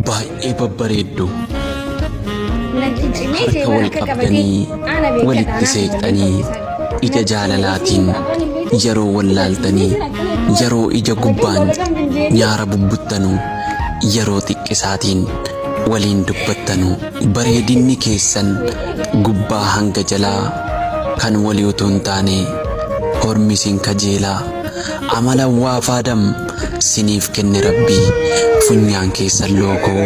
baay'ee babbareeddu harka wal qabdanii walitti seeqxanii ija jaalalaatiin yeroo wallaaltanii yeroo ija gubbaan nyaara bubbuttanuu yeroo xiqqisaatiin waliin dubbattanuu bareedinni keessan gubbaa hanga jalaa kan walii utuu hin taane hormisiin kajeelaa amala waafaadam siniif kenne rabbii funyaan keessan lookoo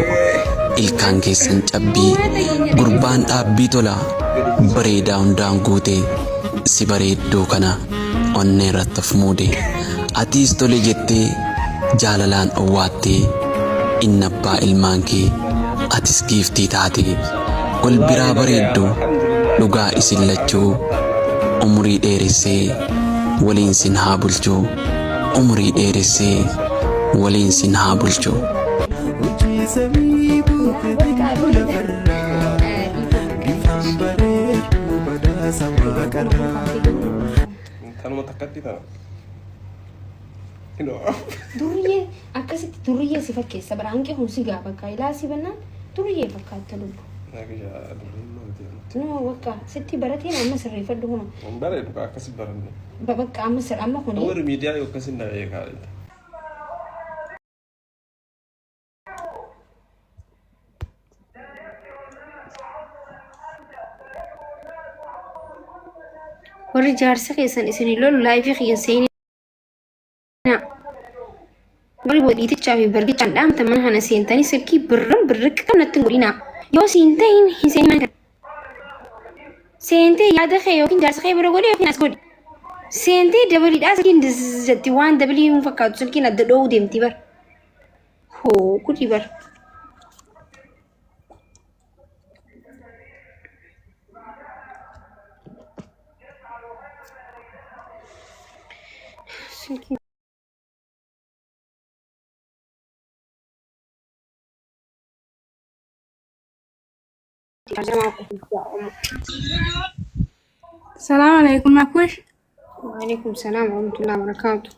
ilkaan keessan cabbii gurbaan dhaabbii tola bareedaa hundaan guute si bareedduu kana onnee irratti of muude atiis tole jettee jaalalaan owwaattee inni abbaa ilmaan kee atis giiftii taate wal biraa bareeddu dhugaa isin lachuu umurii dheeressee waliin sin haa bulchuu umurii dheeressee waliin sin haa bulchuu. Duriyee akkasitti duriyee si fakkeessa baraanqee hunsi gaafa kaayilaa si bannaan duriyee fakkaata lubbu. No wakka sitti baratee amma sirreeffadhu huma. Bareedu akkasi baranne. Bakka amma sir amma kuni. Warri miidiyaa yookaan na eegaa. Warri jaarsa keessan isin lolu laayifii kiyyan seenii. Warri boodiitichaa fi bargichaan dhaamta mana kana seentanii silkii birriq kanatti godhina. Yoo siin ta'in hin seenii mana. Seentee yaada kee yookiin jaarsa kee bira godhi yookiin as godhi. Seentee dabaliidhaa silkiin jetti waan dabalii hin fakkaatu silkiin adda dhoowuu deemti bar. Hoo guddi bar. Silkiin. السلام عليكم معكوش. وعليكم السلام ورحمة الله وبركاته.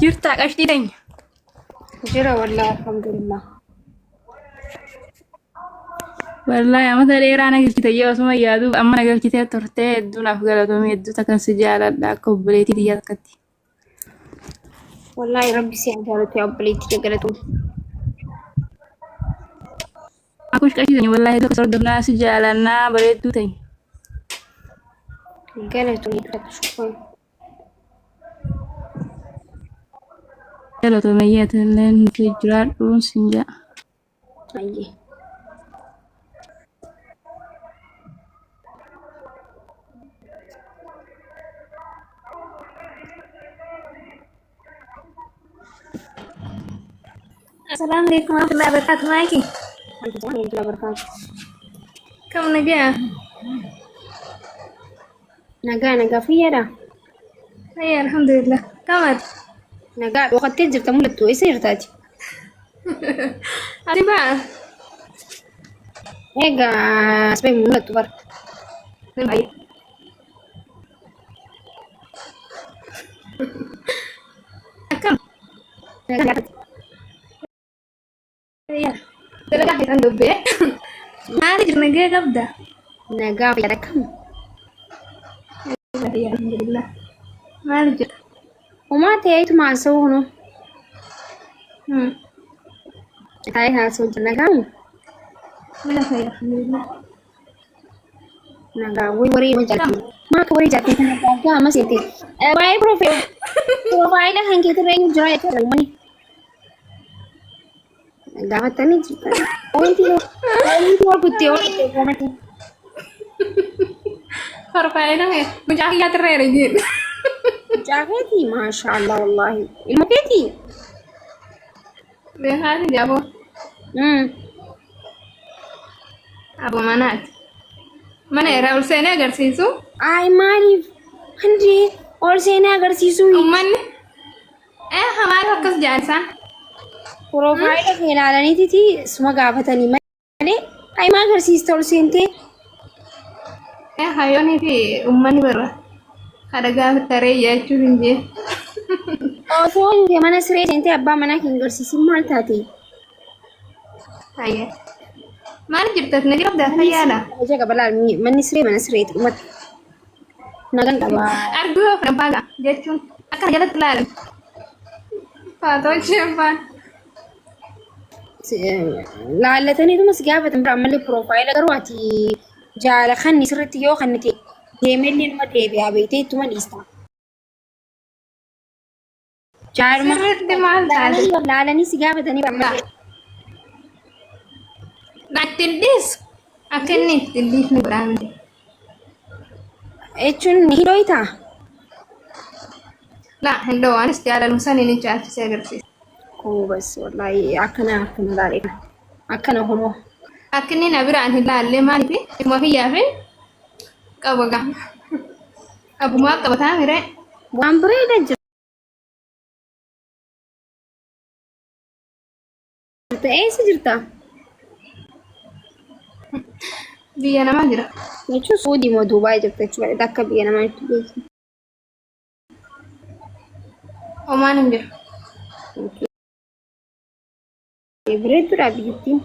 جرتك أشترين جرى والله الحمد لله. والله يا مثل إيران قلت تجي وسما يادو أما أنا قلت ترتي دون أفقال تومي يدو تكن سجالة دا كوبليتي دي كتي. والله ربي سيعجلت يا أبليتي جلتو. Aku suka sih wallahi itu kesel dengan sejalannya beredu teh. Gala tuh kita syukur. Kalau tuh mayat lain kejurat pun senja. Aye. Assalamualaikum warahmatullahi wabarakatuh lagi. Kamu naga? Naga fiyada. Ay alhamdulillah. Kamu? Naga waktu itu kamu lihat tuh isi tadi. Ada apa? Ega sampai mulut tuh bar. Baik. Kamu? Naga. Iya. Talaga kita dobe. Mari naga kabda. Naga fiyada kamu. Alhamdulillah. Mari. وما تيجي معسونه. هاي هاسو جنگام. Mana saya alhamdulillah. Naga wuri menjadi. Mak wuri jati naga masih itu. Baik profil. Profile yang kita rengi jual itu mana? Naga tani juga. Oh itu putih orang itu komen. Farfaina ya, mencari ya terrejit. Jaheti, masya Allah, wallahi. Ilmu keti. Lihat dia apa? Apa mana? Mana era ulsena agarsiisu? Ay maaliif handee ol seenaa agarsiisuu Ummanni hamaal akkas jaansa. Profaayila kee ilaalaniiti suma gaafatanii malee ay maa agarsiista ol seentee. Hayoonii fi ummanni barra. Kada gaafa taree jechuun hin jee. osoo mana siree seentee abbaa manaa hin garsiisin maal taati? Hayya. Maal jirtas na jirabdaa fayyaadha. Aja qabalaa manni siree mana sireeti dhumatti. Nagan qabaa. Arguu of dhabbaaga jechuun akkana jalatti ilaalan. Faatoo isheen laallataniituma si gaafatan bira ammallee piroofaayila garuu ati jaala kanni sirriitti yoo kannite deemellee nama deebi'aa beektee ittuma dhiista. Jaaluma sirriitti maal taate? laalanii si gaafatanii ammallee. Ittiin dhiis akka inni ittiin dhiisni godhaamte. Jechuun hidhoo itaa? Laa hindoo anis jaalalu sanii ni caalchisee agarsiisa. Bas wallahi akkana laalee akkana homoo. Akka inni na biraan hin laallee maaliif dhimma kiyyaaf qaba gama. Abumaa qabataa miree. Waan bareeda jirta. Eessa jirta? Biyya namaa jira. Jechuun Suudii moo Duubaay jirta jechuudha akka biyya namaa itti beeku. Homaan hin jiru. Bareedduudha biyyattiin.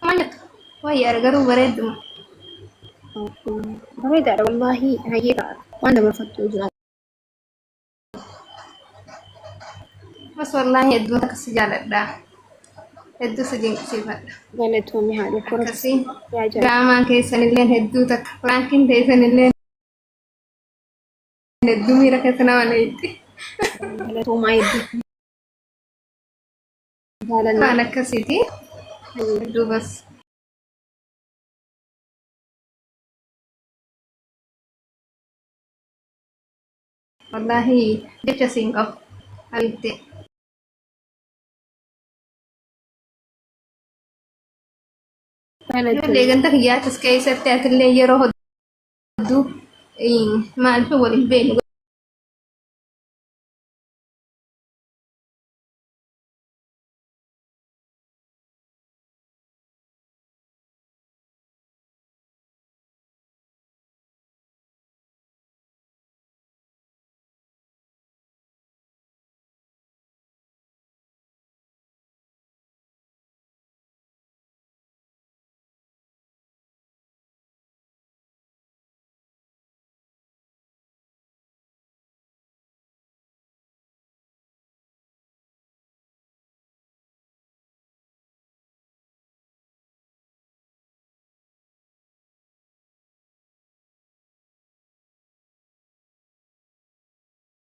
Homaan jirtu. Wayyaa garuu bareedduma. Bareedaadha wallaahi hayyeedha waan dabarfattuu jira. Bas wallaahi hedduu akkasi jaaladha. Hedduu si dinqisiifadha. Galatoomii haadha koras. Akkasii draamaan keessanillee hedduu takka firaankiin teessanillee hedduu miira keessa nama leetti. Galatoomaa hedduu. Waan akkasiiti hedduu bas. Wallahi jecha siin qabu halittee. Ijoollee ganda kiyyaattis keessatti atillee yeroo hedduu maal fi waliin beenu